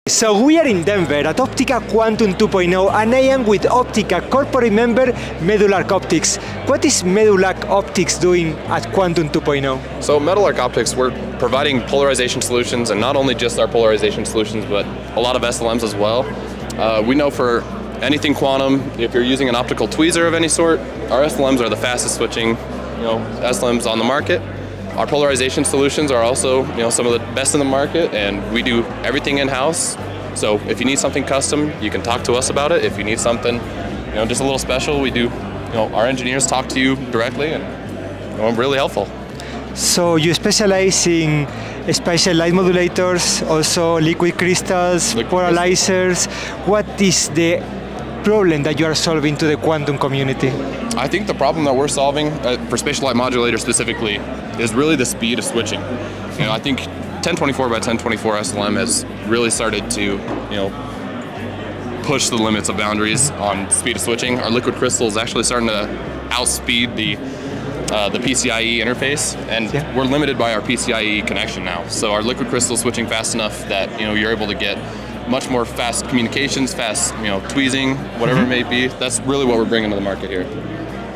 So we are in Denver at Optica Quantum 2.0 and I am with Optica Corporate member Meadowlark Optics. What is Meadowlark Optics doing at Quantum 2.0? So Meadowlark Optics, we're providing polarization solutions, and not only just our polarization solutions, but a lot of SLMs as well. We know for anything quantum, if you're using an optical tweezer of any sort, our SLMs are the fastest switching SLMs on the market. Our polarization solutions are also some of the best in the market, and we do everything in-house. So if you need something custom, you can talk to us about it. If you need something just a little special, we do, our engineers talk to you directly, and we're really helpful. So you specialize in spatial light modulators, also liquid crystals, polarizers. What is the problem that you are solving to the quantum community? I think the problem that we're solving for spatial light modulators specifically is really the speed of switching. I think 1024 by 1024 SLM has really started to push the limits of boundaries on speed of switching. Our liquid crystal is actually starting to outspeed the PCIe interface, and we're limited by our PCIe connection now. So our liquid crystal is switching fast enough that you're able to get much more fast communications, fast tweezing, whatever it may be. That's really what we're bringing to the market here.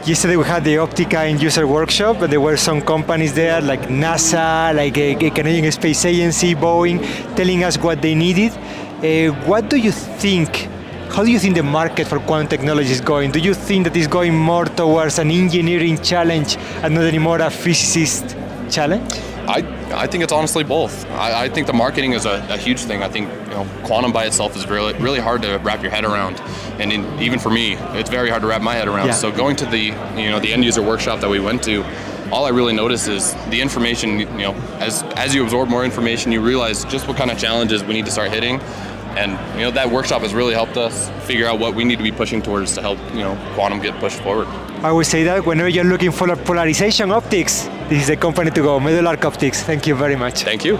Yesterday we had the Optica end user workshop, and there were some companies there like NASA, like a Canadian Space Agency, Boeing, telling us what they needed. What do you think? How do you think the market for quantum technology is going? Do you think that it's going more towards an engineering challenge and not anymore a physicist challenge? I think it's honestly both. I think the marketing is a huge thing. I think quantum by itself is really hard to wrap your head around, and even for me, it's very hard to wrap my head around. So going to the the end user workshop that we went to, all I really noticed is the information. As you absorb more information, you realize just what kind of challenges we need to start hitting, and that workshop has really helped us figure out what we need to be pushing towards to help quantum get pushed forward. I would say that whenever you're looking for polarization optics, this is the company to go, Meadowlark Optics. Thank you very much. Thank you.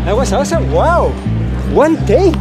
That was awesome. Wow, one take.